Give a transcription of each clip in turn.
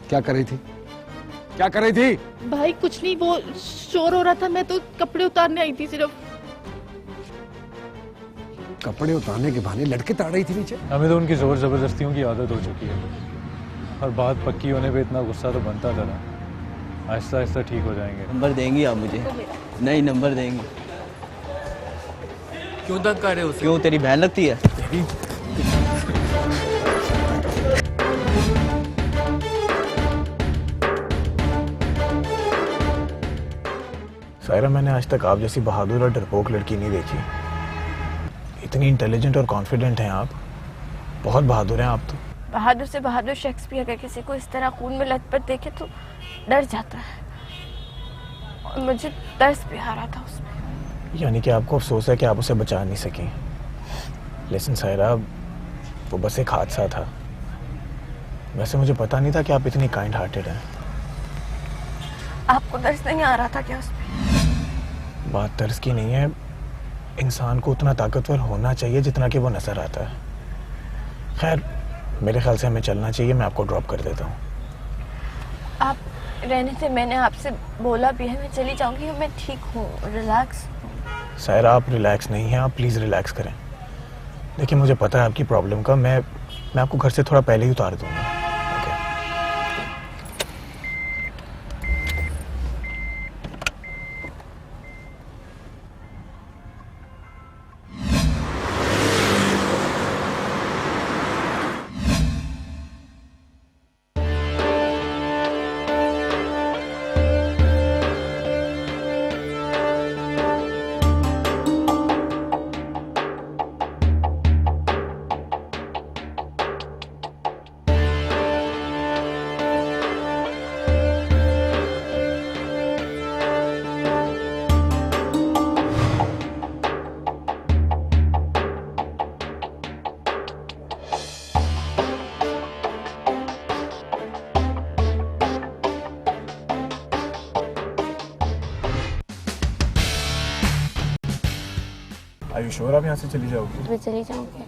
क्या कर रही थी? क्या कर रही थी? भाई कुछ नहीं, वो शोर हो रहा था, मैं तो कपड़े उतारने आई थी सिर्फ। कपड़े उतारने के बहाने लड़के ताड़ रही थी नीचे? हमें तो उनकी जोर जबरदस्तियों की आदत हो चुकी है और बात पक्की होने पे इतना गुस्सा तो बनता था ना। आहिस्ता आहिस्ता ठीक हो जाएंगे। नंबर देंगी आप मुझे? नहीं, नंबर देंगी। क्यों तंग कर रहे हो उसे? क्यों, तेरी बहन लगती है? सायरा, मैंने आज तक आप जैसी बहादुर और डरपोक लड़की नहीं देखी। इतनी इंटेलिजेंट और कॉन्फिडेंट हैं आप, बहुत बहादुर हैं आप तो। बहादुर से बहादुर शख्स भी अगर किसी को इस तरह खून में लथपथ देखे तो डर जाता है, और मुझे तरस भी आ रहा था उसमें। यानी कि आपको अफसोस है कि आप उसे बचा नहीं सकी। लेकिन सायरा, वो बस एक हादसा था। वैसे मुझे पता नहीं था कि आप इतनी काइंड हार्टेड हैं। आपको तरस नहीं आ रहा था क्या उसमें? बात तर्स की नहीं है, इंसान को उतना ताकतवर होना चाहिए जितना कि वो नजर आता है। खैर, मेरे ख्याल से हमें चलना चाहिए, मैं आपको ड्रॉप कर देता हूँ। आप रहने से, मैंने आपसे बोला भी है, मैं चली जाऊंगी, मैं ठीक हूँ, रिलैक्स। सायरा, आप रिलैक्स नहीं हैं, आप प्लीज़ रिलैक्स करें। देखिए, मुझे पता है आपकी प्रॉब्लम का, मैं आपको घर से थोड़ा पहले ही उतार दूंगा। Are you sure आप यहाँ से चली जाओगी? मैं चली जाऊंगी।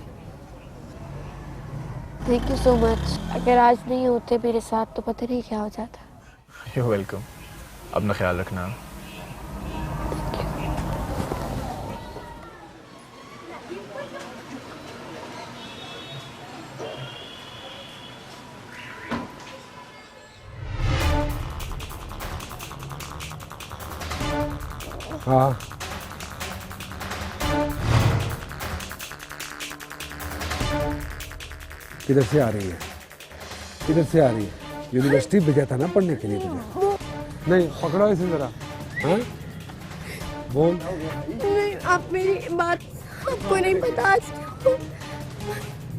Thank you so much. अगर आज नहीं होते मेरे साथ तो पता नहीं क्या हो जाता। You're welcome। अपना ख्याल रखना। हाँ, किधर से आ रही है? किधर से आ रही है? यूनिवर्सिटी भेजा था ना पढ़ने के लिए तुझे? नहीं, पकड़ो इसे जरा। हाँ, बोल। नहीं, आप मेरी बात आपको नहीं पता। आज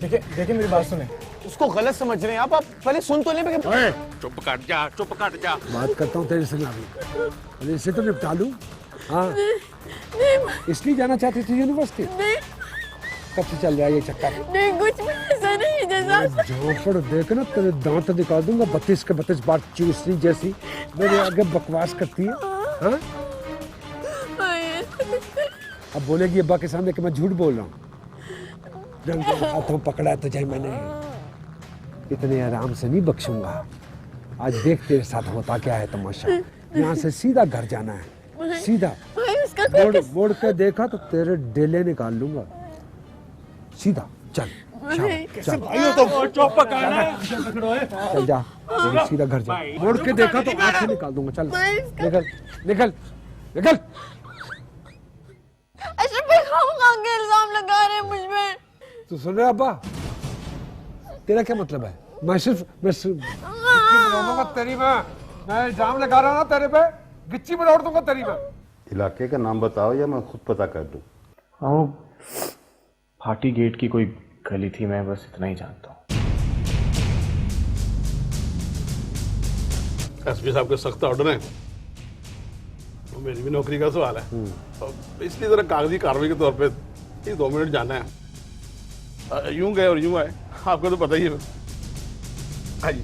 देखिए मेरी बात सुने, उसको गलत समझ रहे हैं आप पहले सुन तो ले। चुप कर जा, चुप कर जा। बात करता हूँ तेरे से ना भी, अरे इसे तो निपटा लूँ। हाँ, इसलिए जाना चाहती थी यूनिवर्सिटी? कब से चल रहा है ये चक्कर? नहीं, कुछ भी ऐसा नहीं जैसा। झोपड़ देख ना, तेरे दांत निकाल दूंगा 32 के 32 बार चूसनी जैसी। मेरे आगे बकवास करती है। हाँ? अब बोलेगी अब्बा के सामने कि मैं झूठ बोल रहा हूँ। रंग हाथों पकड़ा तुझे मैंने, इतने आराम से नहीं बख्शूंगा। आज देख तेरे साथ होता क्या है तमाशा। यहाँ से सीधा घर जाना है, सीधा। मोड़ के देखा तो तेरे डेले निकाल लूंगा। सीधा चल, चल भाइयों तो चुप कर। चल जा, सीधा घर जा। मोड़ के देखा तो आंखें निकाल दूंगा। चल निकल निकल निकल। अशरफ भाई खामखा के इल्जाम लगा रहे हैं मुझ पे। तू सुन रहा अब्बा? तेरा क्या मतलब है? मैं सिर्फ तेरी मैं इल्जाम लगा रहा ना तेरे पे, गिच्ची में उड़ दूंगा तेरी मैं। इलाके का नाम बताओ या मैं खुद पता कर दूं। हाँ, फाटी गेट की कोई गली थी, मैं बस इतना ही जानता हूँ। एसपी साहब के सख्त ऑर्डर हैं, तो मेरी भी नौकरी का सवाल है, इसलिए जरा कागजी कार्रवाई के तौर पे 2 मिनट जाना है। यूं गए और यूं आए, आपको तो पता ही है। हाँ जी।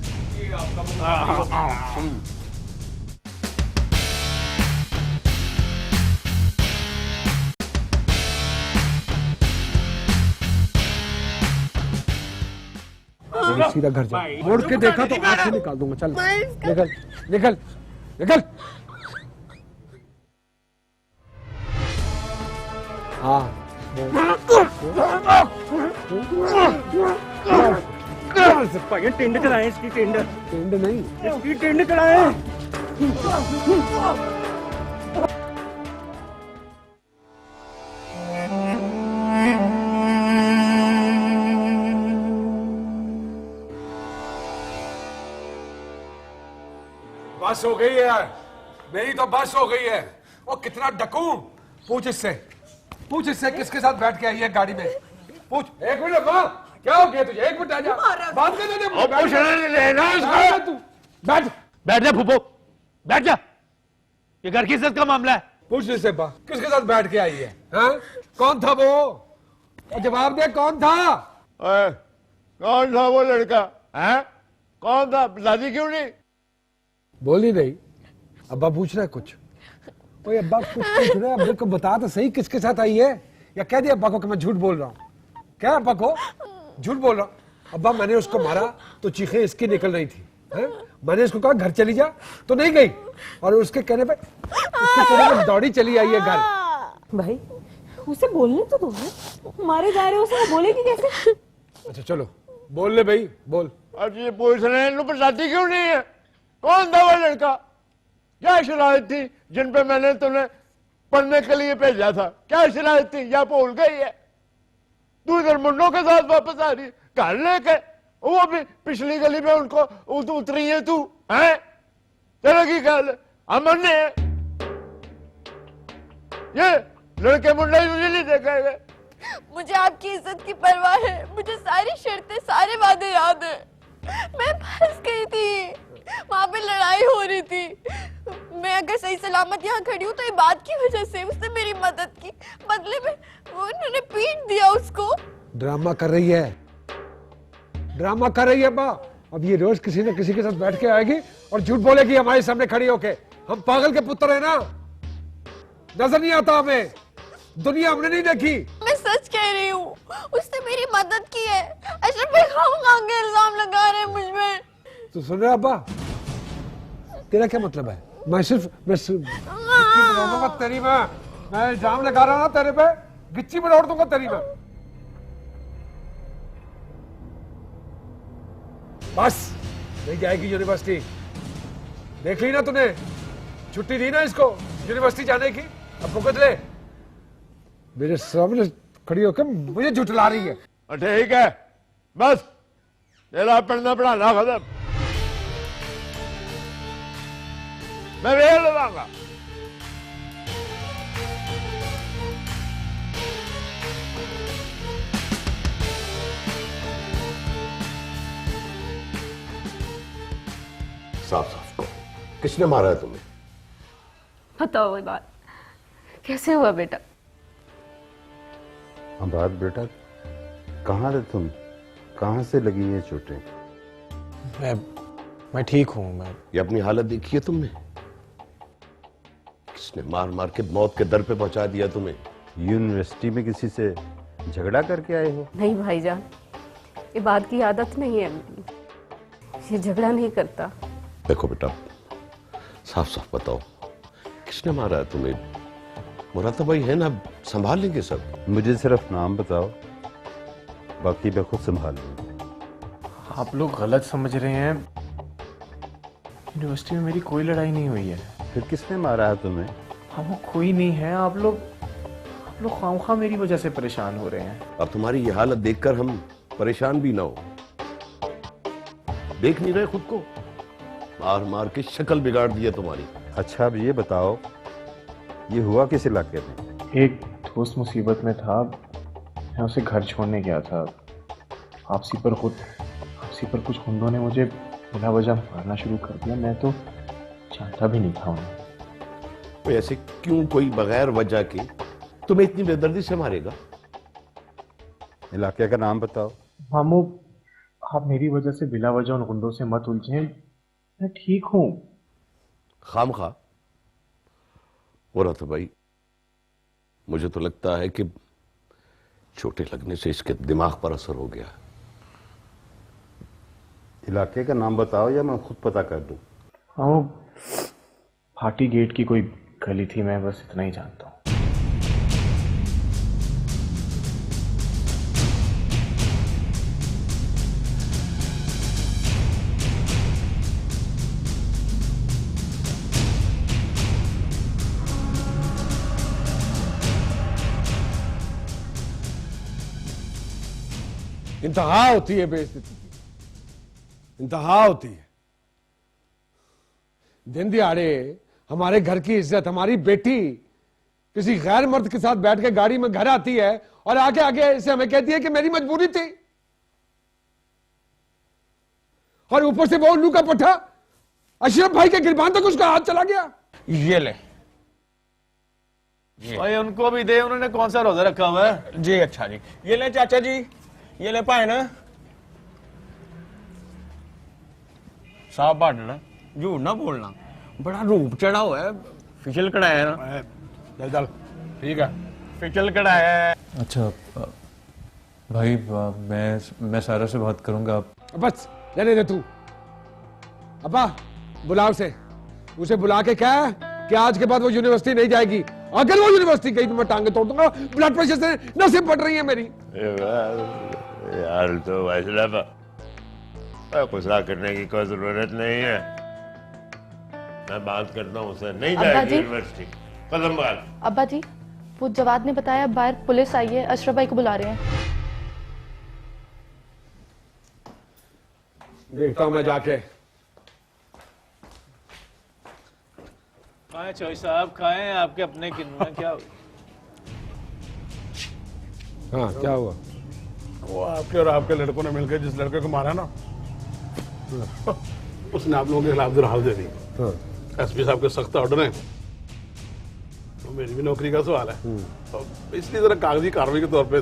मैं सीधा घर जा। मुड़ के देखा तो आंखें निकाल दूंगा। चल निकल निकल निकल। हाँ टेंड चलाए इसकी, टेंड टेंड नहीं, इसकी टेंड चलाए। बस हो गई है यार, मेरी तो बस हो गई है। वो कितना डकू, पूछ इससे, पूछ इससे किसके साथ बैठ के आई है गाड़ी में, पूछ। एक मिनट माँ, क्या हो गया तुझे? एक मिनट आ जा, बात करने दे। तू बैठ, बैठ जा फूफो, बैठ जा। ये घर की इज्जत का मामला है। पूछ इससे बा किसके साथ बैठ के आई है? हाँ? कौन था वो? जवाब दे, कौन था? कौन था वो लड़का? है कौन था? दादी क्यों नहीं बोली? नहीं, अब्बा पूछ रहा है कुछ। ओए अब्बा कुछ पूछ रहा है, अब्बा को बता तो सही किसके साथ आई है, या कह दिया अब्बा को कि मैं झूठ बोल रहा हूँ? क्या अब्बा को झूठ बोल रहा हूँ? अब्बा मैंने उसको मारा तो चीखें इसकी निकल रही थी, है? मैंने उसको कहा घर चली जा तो नहीं गई, और उसके कहने पे दौड़ी चली आई है घर। भाई उसे बोलने तो दो, मारे जा रहे हो उसे, बोलेगी कैसे? अच्छा चलो बोल ले भाई, बोल। अब ये पूछ रहे हैं बताती क्यों नहीं है? कौन था वो लड़का? क्या शरारत थी जिन पे मैंने तुम्हें पढ़ने के लिए भेजा था? क्या शरारत थी या भूल गई है? तू इधर मुंडों के साथ वापस आ रही है घर लेके, वो भी पिछली गली में उनको उतरी है तू, है? चलो की ख्याल अमन ने ये लड़के मुंडे मुझे नहीं देखा है। मुझे आपकी इज्जत की परवाह है, मुझे सारी शर्तें सारे वादे याद है। मैं फंस गई थी, वहां पे लड़ाई हो रही थी। मैं अगर सही सलामत यहाँ खड़ी हूँ तो ये बात की वजह से उसने मेरी मदद की, बदले में उन्होंने पीट दिया उसको। ड्रामा कर रही है, ड्रामा कर रही है अब्बा। अब ये रोज किसी न किसी के साथ बैठ के आएगी और झूठ बोलेगी हमारे सामने खड़ी होके। हम पागल के पुत्र है ना, नजर नहीं आता हमें, दुनिया हमने नहीं देखी। मैं सच कह रही हूँ, उसने मेरी मदद की है। अशरफ भाई खामखा के इल्जाम लगा रहे हैं मुझ में। तो सुन रहा अब्बा, तेरा क्या मतलब है? मैं तेरी मैं इल्जाम लगा रहा ना तेरे पे, गिच्ची में उड़ दूंगा तेरी मैं। बस नहीं जाएगी यूनिवर्सिटी, देख ली ना तूने, छुट्टी दी ना इसको यूनिवर्सिटी जाने की, अब भुगत ले। मेरे सामने खड़ी होकर मुझे झुठला रही है। ठीक है बस, तेरा पढ़ना पढ़ाना खत्म, मैं वेल लगाऊंगा। साफ साफ कहो, किसने मारा है तुम्हें? बताओ वही बात, कैसे हुआ बेटा? बात बेटा, कहाँ थे तुम? कहाँ से लगी ये चोटें? मैं ठीक हूँ। मैं ये अपनी हालत देखी है तुमने? किसने मार मार के मौत के दर पे पहुंचा दिया तुम्हें? यूनिवर्सिटी में किसी से झगड़ा करके आए हो? नहीं भाईजान, ये बात की आदत नहीं है, ये झगड़ा नहीं करता। देखो बेटा, साफ साफ बताओ, किसने मारा है तुम्हें? मुराद भाई है ना, संभाल लेंगे सब। मुझे सिर्फ नाम बताओ, बाकी मैं खुद संभाल लूंगा। आप लोग गलत समझ रहे हैं, यूनिवर्सिटी में मेरी कोई लड़ाई नहीं हुई है। फिर किसने मारा है तुम्हें? हाँ वो कोई नहीं है, आप लोग खामखा मेरी वजह से परेशान हो रहे हैं। अब तुम्हारी ये हालत देखकर हम परेशान भी ना हो, देख नहीं रहे खुद को? मार मार के शक्ल बिगाड़ दी है तुम्हारी। अच्छा अब ये बताओ, ये हुआ किस इलाके में? एक दोस्त मुसीबत में था, मैं उसे घर छोड़ने गया था। आपसी पर कुछ गुंडों ने मुझे बिना वजह मारना शुरू कर दिया। मैं तो जानता भी नहीं था उन्हें। तो ऐसे क्यों कोई बगैर वजह के तुम्हें इतनी बेदर्दी से मारेगा? इलाके का नाम बताओ। मामू, आप मेरी वजह से बिला वजह उन गुंडों से मत उलझें, मैं ठीक हूँ। खामखा हो रहा था भाई, मुझे तो लगता है कि चोटें लगने से इसके दिमाग पर असर हो गया। इलाके का नाम बताओ या मैं खुद पता कर दूं। हाँ, वो फाटी गेट की कोई गली थी, मैं बस इतना ही जानता हूँ। इंतहा होती है बेइज्जती की, इंतहा होती है। दिन दिहाड़े हमारे घर की इज्जत, हमारी बेटी किसी गैर मर्द के साथ बैठ के गाड़ी में घर आती है और आगे आगे इसे हमें कहती है कि मेरी मजबूरी थी। और ऊपर से वो उल्लू का पट्टा अशरफ भाई के गिरबान तक उसका हाथ चला गया। ये ले भाई, उनको भी दे, उन्होंने कौन सा रोजा रखा हुआ है? जी अच्छा जी, ये ले चाचा जी, ये ले पाए ना, साफ बांटना, झूठ ना बोलना, बड़ा रूप चढ़ा हुआ है, फिसल कढ़ाया है ना। चल चल ठीक है। फिसल कढ़ाया है। अच्छा भाई, मैं सारा से बात करूंगा। बस रहने दे तू। अब्बा बुलाओ उसे बुला के कह कि आज के बाद वो यूनिवर्सिटी नहीं जाएगी। अगर वो यूनिवर्सिटी गई तो मैं टांगे तोड़ दूंगा। ब्लड प्रेशर से नसें फट रही है मेरी। यार तो अशरफ, गुस्सा करने की कोई जरूरत नहीं है। मैं बात करता हूँ उससे, नहीं जाएगी यूनिवर्सिटी। कदम बात। अब्बा जी, वो जवाद ने बताया बाहर पुलिस आई है, अशरफ भाई को बुला रहे हैं। देखता हूं मैं जाके। खाएं चौधरी साहब, खाएं, आपके अपने किन्नू में क्या हाँ क्या हुआ? वो आपके और आपके लड़कों ने मिलकर जिस लड़के को मारा ना, उसने आप लोगों के खिलाफ दरखास्त दे दी। एसपी साहब के सख्त ऑर्डर है, तो मेरी भी नौकरी का सवाल है, तो इसलिए जरा कागजी कार्रवाई के तौर पे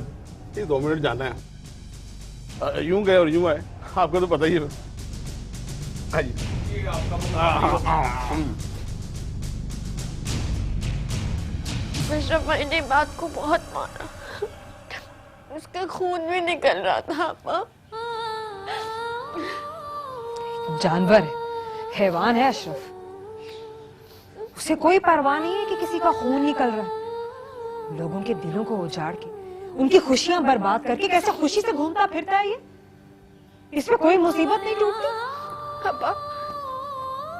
ये 2 मिनट जाना है। यूं गए और यूं आए, आपको तो पता ही है। अशरफ भाई ने बात को बहुत मारा, उसका खून भी निकल रहा था। आपा जानवर है, हैवान है अशरफ, उसे कोई परवाह नहीं है कि किसी का खून निकल रहा है। लोगों के दिलों को उजाड़ के, उनकी खुशियां बर्बाद करके कैसे खुशी से घूमता फिरता है ये, इसमें कोई मुसीबत नहीं टूटती। पापा,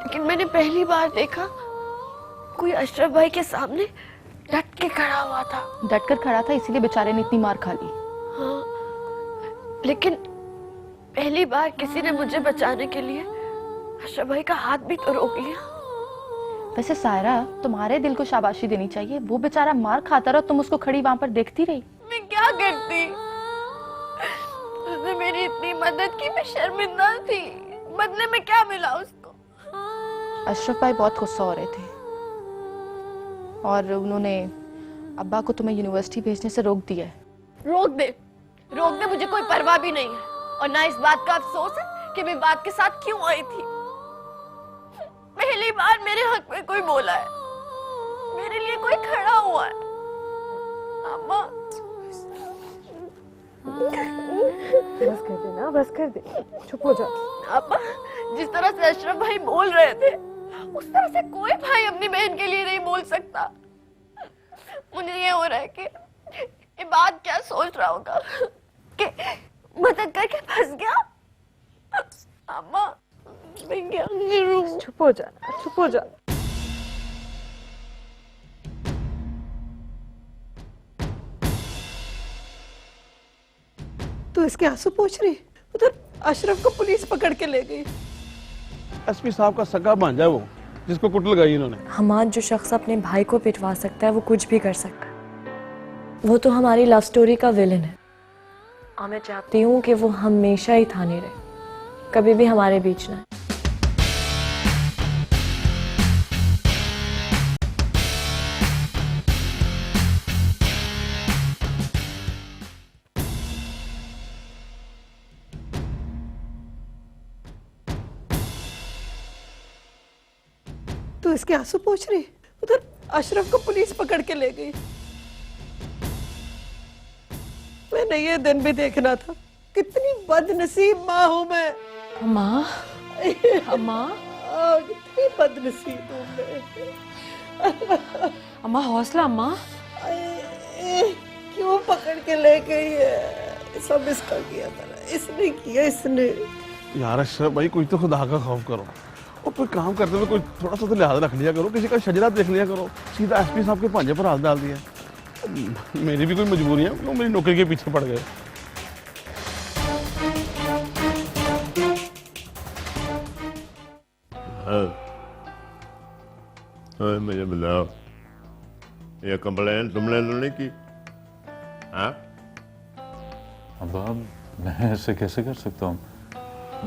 लेकिन मैंने पहली बार देखा कोई अशरफ भाई के सामने डट के खड़ा हुआ था। डट कर खड़ा था, इसीलिए बेचारे ने इतनी मार खा ली। हाँ, लेकिन पहली बार किसी ने मुझे बचाने के लिए अशरफ भाई का हाथ भी तो रोक लिया। वैसे सायरा, तुम्हारे दिल को शाबाशी देनी चाहिए। वो बेचारा मार खाता रहा, तुम उसको खड़ी वहां पर देखती रही। मैं क्या करती? उसने मेरी इतनी मदद की, मैं शर्मिंदा थी। बदले में क्या मिला उसको? अशरफ भाई बहुत गुस्सा हो रहे थे और उन्होंने अब्बा को तुम्हें यूनिवर्सिटी भेजने से रोक दिया है। रोक दे, मुझे कोई परवाह भी नहीं है, और ना इस बात का अफसोस है कि मैं बात के साथ क्यों आई थी। पहली बार मेरे हक में कोई बोला है, मेरे लिए कोई खड़ा हुआ है। अम्मा बस कर दे ना, बस कर दे, चुप हो जा। अम्मा, जिस तरह से अशरफ भाई बोल रहे थे, उस तरह से कोई भाई अपनी बहन के लिए नहीं बोल सकता। मुझे ये हो रहा है कि ये बात क्या सोच रहा होगा कि मदद करके फंस गया। अम्मा, मैं क्या करूं? चुप हो जा, चुप हो जा। तो इसके आंसू पोंछ रही, उधर अशरफ को पुलिस पकड़ के ले गई। एसपी साहब का सगा भांजा वो, जिसको कुट लगाई इन्होंने। हमाद जो शख्स अपने भाई को पिटवा सकता है, वो कुछ भी कर सकता है। वो तो हमारी लव स्टोरी का विलन है, और मैं चाहती हूँ कि वो हमेशा ही थाने रहे, कभी भी हमारे बीच ना। तो इसके आंसू पोंछ रही, उधर अशरफ को पुलिस पकड़ के ले गई। मैंने ये दिन भी देखना था, कितनी बदनसीब माँ हूं मैं। अम्मा अम्मा कितनी बदनसीब हूँ मैं। अम्मा हौसला अम्मा। क्यों पकड़ के ले गई है? सब इसका किया था ना, इसने किया, इसने। यार अशरफ भाई कुछ तो खुदा का खौफ करो और कोई काम करते हुए कोई थोड़ा सा तो लिहाज रख लिया करो, किसी का शजरा देख लिया करो। सीधा एसपी साहब के पांजे पर हाथ डाल दिया। मेरी भी कोई मजबूरी है, वो मेरी नौकरी के पीछे पड़ गए। मुझे बताओ, ये कंप्लेन तुमने तो नहीं की? हाँ? अब्बा मैं ऐसे कैसे कर सकता हूँ?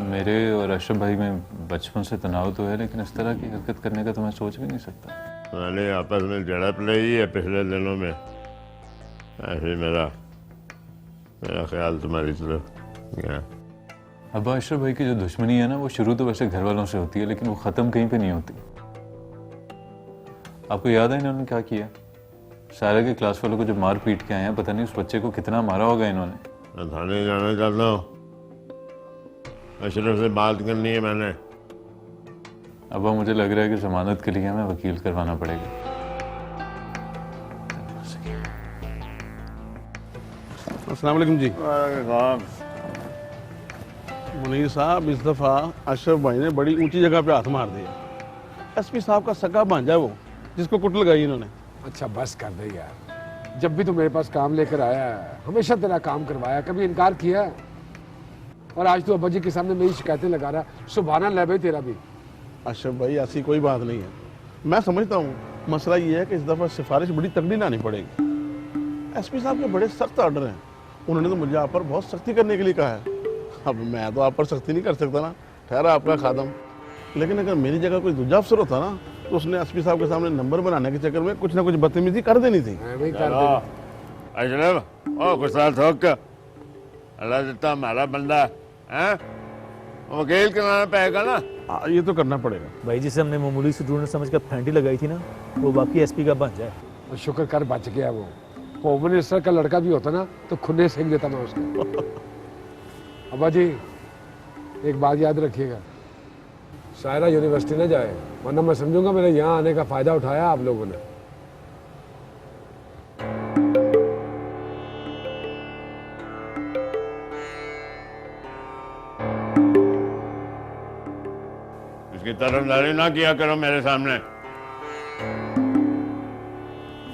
मेरे और अशरफ भाई में बचपन से तनाव तो है, लेकिन इस तरह की हरकत करने का तो मैं सोच भी नहीं सकता। मैंने आपस में झड़प ली है पिछले दिनों में, ऐसे मेरा ख्याल तुम्हारी तरफ गया। अब्बा अशरफ भाई की जो दुश्मनी है ना, वो शुरू तो वैसे घर वालों से होती है, लेकिन वो ख़त्म कहीं पे नहीं होती। आपको याद है इन्होंने क्या किया? सारा के क्लास वालों को जो मार पीट के आए हैं, पता नहीं उस बच्चे को कितना मारा होगा इन्होंने। मैं थाने जाना चाहता हूँ, अशरफ से बात करनी है मैंने। अब्बा मुझे लग रहा है कि जमानत के लिए हमें वकील करवाना पड़ेगा। अस्सलाम वालेकुम जी। मुनीर साहब, इस दफ़ा अशरफ भाई ने बड़ी ऊंची जगह पे हाथ मार दिया। एसपी साहब का सगा भांजा है वो, जिसको कुट लगाई इन्होंने। अच्छा बस कर दे यार, जब भी तू मेरे पास काम लेकर आया है, हमेशा तेरा काम करवाया, कभी इनकार किया है? और आज तो अब्बा जी के सामने मेरी शिकायतें लगा रहा है। सुभान अल्लाह भाई तेरा भी। अशरफ भाई ऐसी कोई बात नहीं है, मैं समझता हूँ मसला ये है कि इस दफ़ा सिफारिश बड़ी तगड़ी लानी पड़ेगी। एसपी साहब के बड़े सख्त ऑर्डर हैं, उन्होंने तो मुझे आप पर बहुत सख्ती करने के लिए कहा है। अब मैं तो आप पर सख्ती नहीं कर सकता ना, ठहरा आपका खादम। लेकिन अगर मेरी जगह कोई दूसरा अफसर होता ना, तो उसने एसपी साहब के सामने नंबर बनाने के चक्कर में कुछ ना कुछ बदतमीजी कर देनी थी। अशरफ ओ गुस्सा थोक, अल्लाह देता हमारा बंदा है, वकील कराना पड़ेगा ना। ये तो करना पड़ेगा। भाई जिसे हमने मामूली स्टूडेंट समझ कर फैंटी लगाई थी ना, वो बाकी एसपी का भांजा है। और शुक्र कर बच गया वो। होम मिनिस्टर का लड़का भी होता ना तो खुन्ने सेक देता मैं उसको। अब्बा जी एक बात याद रखिएगा, सायरा यूनिवर्सिटी ना जाए, वरना मैं समझूंगा मेरे यहाँ आने का फायदा उठाया आप लोगों ने। इसकी तरफदारी ना किया करो मेरे सामने।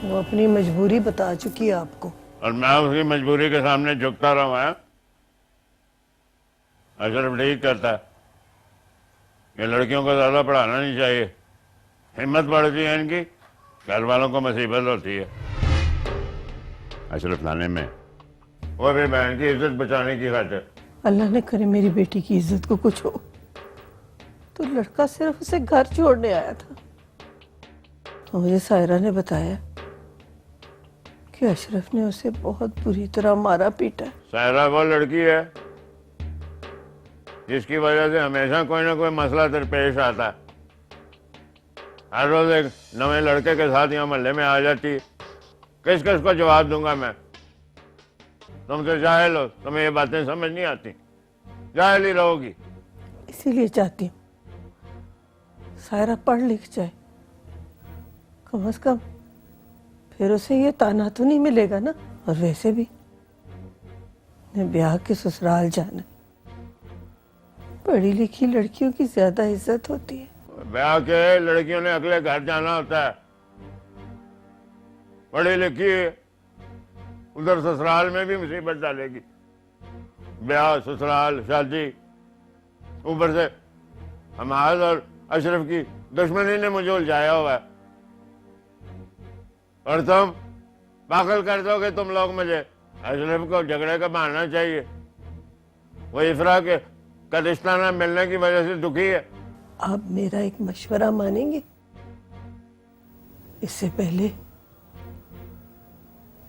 वो अपनी मजबूरी बता चुकी है आपको, और मैं उसकी मजबूरी के सामने झुकता रहा है। अशरफ ठीक करता है, ये लड़कियों को ज्यादा पढ़ाना नहीं चाहिए, हिम्मत बढ़ती है इनकी, घर वालों को मुसीबत होती है। अशरफ थाने में वो भी बहन की इज्जत बचाने की खातिर। अल्लाह ने करे मेरी बेटी की इज्जत को कुछ हो, तो लड़का सिर्फ उसे घर छोड़ने आया था। तो मुझे सायरा ने बताया कि अशरफ ने उसे बहुत बुरी तरह मारा पीटा। सायरा वो लड़की है जिसकी वजह से हमेशा कोई ना कोई मसला दरपेश आता है। हर रोज एक नए लड़के के साथ यहाँ मोहल्ले में आ जाती है। किस किस को जवाब दूंगा मैं? तुम तो जाहिल हो, तुम्हें ये बातें समझ नहीं आती, जाहिल ही रहोगी। इसीलिए चाहती हूँ सायरा पढ़ लिख जाए, कम से कम फिर उसे ये ताना तो नहीं मिलेगा ना। और वैसे भी मैं ब्याह के ससुराल जाना, पढ़ी लिखी लड़कियों की ज्यादा इज्जत होती है। ब्याह के लड़कियों ने अगले घर जाना होता है, पढ़ी लिखी उधर ससुराल में भी मुसीबत डालेगी। ब्याह ससुराल शादी, ऊपर से हमाद और अशरफ की दुश्मनी ने मुझे उलझाया हुआ है। और तुम पागल कर दोगे तुम लोग मुझे। अशरफ को झगड़े का बहाना चाहिए, वो इफरा के का रिश्ता ना मिलने की वजह से दुखी है। आप मेरा एक मशवरा मानेंगे? इससे पहले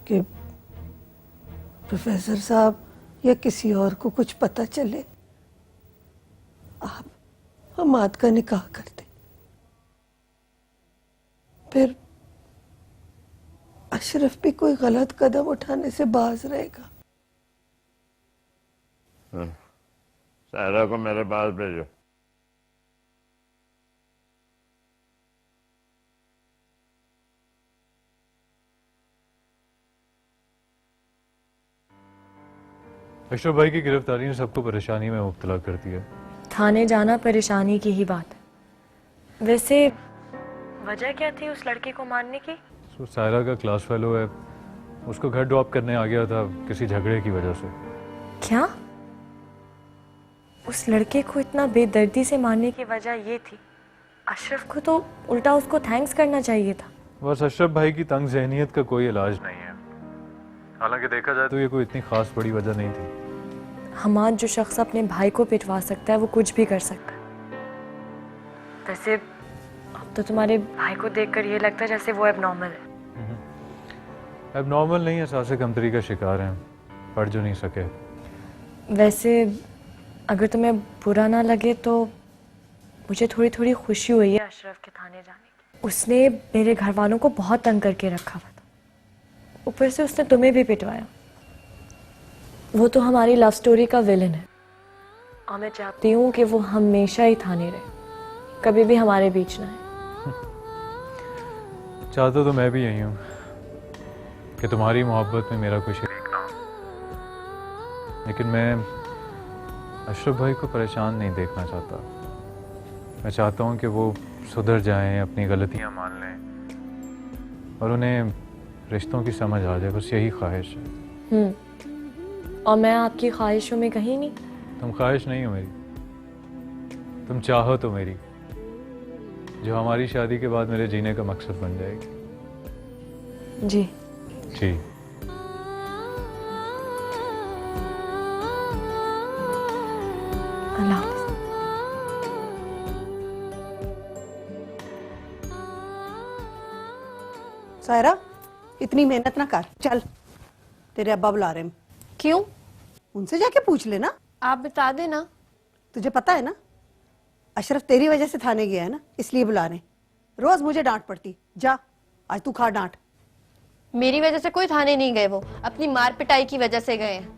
कि प्रोफेसर साहब या किसी और को कुछ पता चले, आप हमाद का निकाह कर दें, फिर अशरफ भी कोई गलत कदम उठाने से बाज रहेगा। सायरा को मेरे पास भेजो। अशरफ भाई की गिरफ्तारी ने सबको परेशानी में मुब्तला कर दिया। थाने जाना परेशानी की ही बात है। वैसे वजह क्या थी उस लड़के को मारने की? तो सायरा का क्लास फेलो है, उसको घर ड्रॉप करने आ गया था किसी झगड़े की वजह से। क्या? उस लड़के को इतना बेदर्दी से मारने की वजह ये थी? अशरफ को तो उल्टा उसको थैंक्स करना चाहिए था। बस अशरफ भाई की तंग ज़हनियत का कोई इलाज नहीं है। हालांकि देखा जाए तो ये कोई इतनी खास बड़ी वजह नहीं थी। हमाद जो शख्स अपने भाई को पिटवा सकता है वो कुछ भी कर सकता है। वैसे अब तो तुम्हारे भाई को देखकर ये लगता है जैसे वो एबनॉर्मल है। एबनॉर्मल नहीं है, एहसास कमतरी का शिकार हैं, पढ़ जो नहीं सके। वैसे अगर तुम्हें बुरा ना लगे तो मुझे थोड़ी थोड़ी खुशी हुई है अशरफ के थाने जाने की। उसने मेरे घर वालों को बहुत तंग करके रखा हुआ था, ऊपर से उसने तुम्हें भी पिटवाया। वो तो हमारी लव स्टोरी का विलन है और मैं चाहती हूँ कि वो हमेशा ही थाने रहे, कभी भी हमारे बीच ना आए। चाहता तो मैं भी यही हूँ कि तुम्हारी मोहब्बत में मेरा कोई शरीक ना हो, लेकिन मैं अशरफ भाई को परेशान नहीं देखना चाहता। मैं चाहता हूँ कि वो सुधर जाएं, अपनी गलतियाँ मान लें और उन्हें रिश्तों की समझ आ जाए, बस यही ख्वाहिश है। और मैं आपकी ख्वाहिशों में कहीं नहीं। तुम ख्वाहिश नहीं हो मेरी, तुम चाहो तो मेरी, जो हमारी शादी के बाद मेरे जीने का मकसद बन जाएगी। जी जी। अल्लाह हाफ़िज़। सायरा, इतनी मेहनत ना कर, चल तेरे अब्बा बुला रहे हैं। क्यों? उनसे जाके पूछ लेना। आप बता देना। तुझे पता है ना अशरफ तेरी वजह से थाने गया है ना, इसलिए बुला रहे। रोज मुझे डांट पड़ती, जा आज तू खा डांट। मेरी वजह से कोई थाने नहीं गए, वो अपनी मार पिटाई की वजह से गए हैं।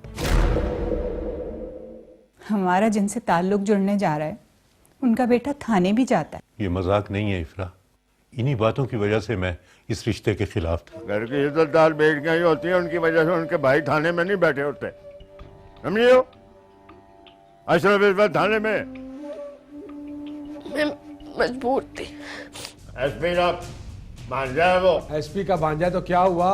हमारा जिनसे ताल्लुक जुड़ने जा रहा है उनका बेटा थाने भी जाता है। ये मजाक नहीं है इफ्रा, इन्हीं बातों की वजह से मैं इस रिश्ते के खिलाफ था। घर की इज्जतदार बेटियां ही होती हैं, उनकी वजह से उनके भाई थाने में नहीं बैठे होते, समझे हो? अशरफ इस वक्त थाने में। मैं मजबूर थी। एसपी का भांजा है वो। एसपी का भांजा तो क्या हुआ,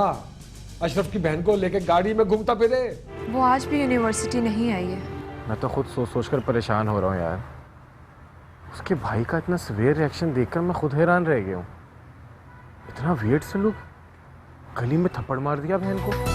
अशरफ की बहन को लेके गाड़ी में घूमता फिरे। वो आज भी यूनिवर्सिटी नहीं आई है। मैं तो खुद सोच सोच कर परेशान हो रहा हूँ यार। उसके भाई का इतना सीवियर रिएक्शन देखकर मैं खुद हैरान रह गया हूँ। इतना वियर्ड सलूक, गली में थप्पड़ मार दिया बहन को।